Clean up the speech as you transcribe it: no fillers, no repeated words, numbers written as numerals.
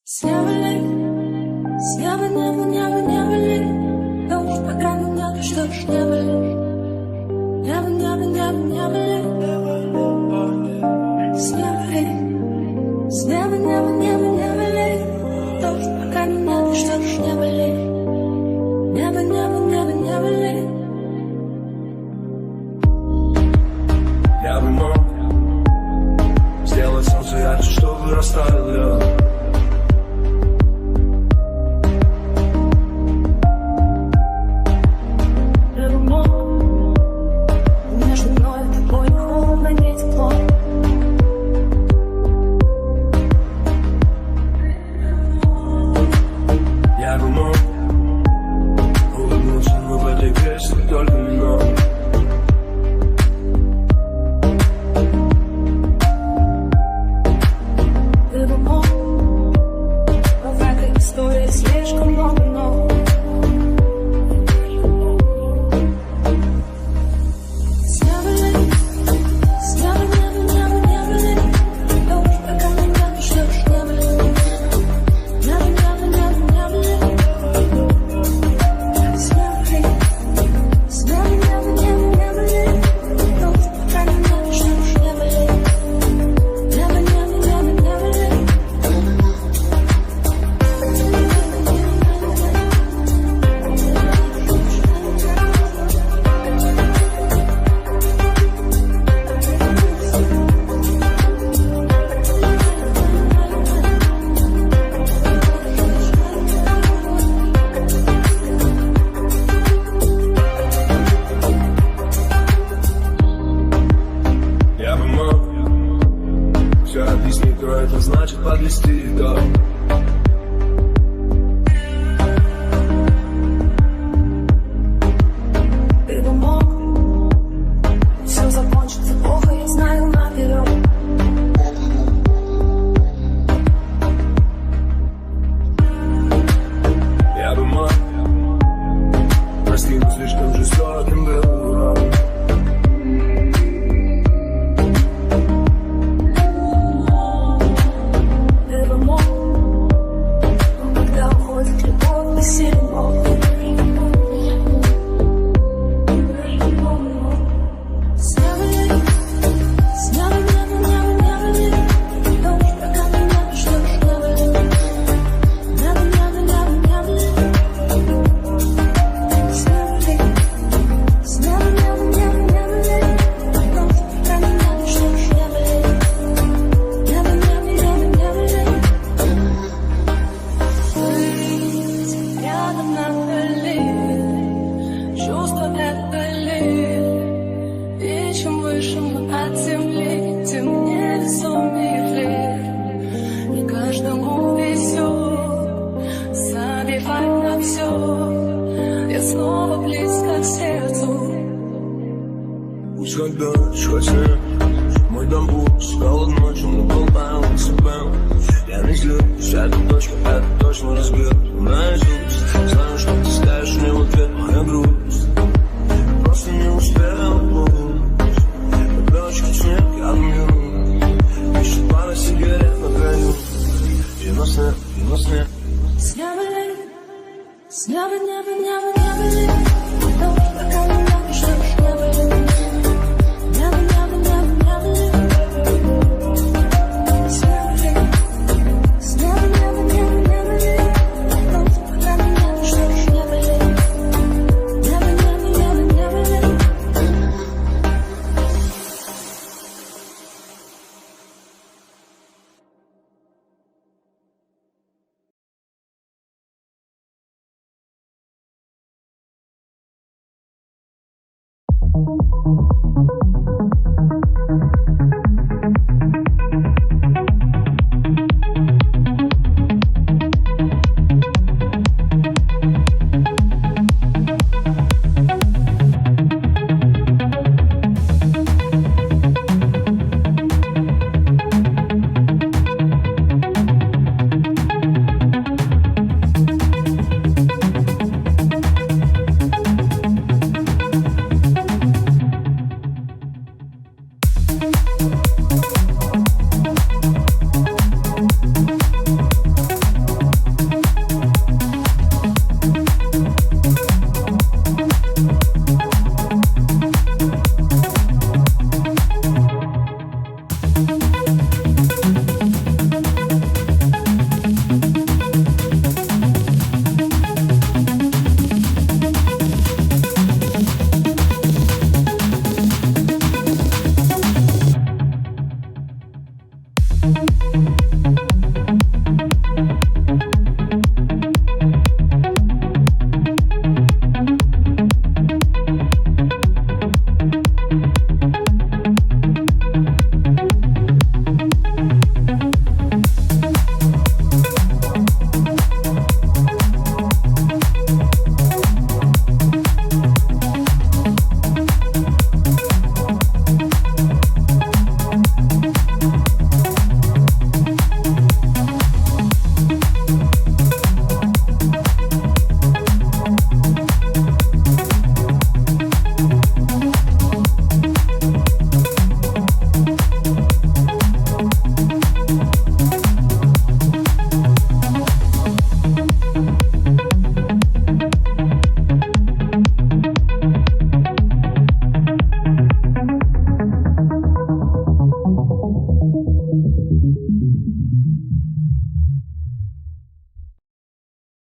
С неба ли, с неба, неба ли, дождь по крану надо, что ж неба ли, неба ли, с неба ли, с неба, неба ли, дождь по крану надо, что ж неба ли, неба ли. Я бы мог сделать солнце ярче, чтобы растаял лед. Как дождь во сне, мой дом пуст, холодно ночью, мы болтаем себя. Я не злюсь, эта точка, это точно разбит наизусть. Знаю, что ты скажешь мне в ответ, моя грусть. Просто не успел путь. Пленочка снег, я думаю. Еще пара сигарет на краю. И на сне. С неба ли, с неба, неба ли, дождь по крану надо, что ж неба ли.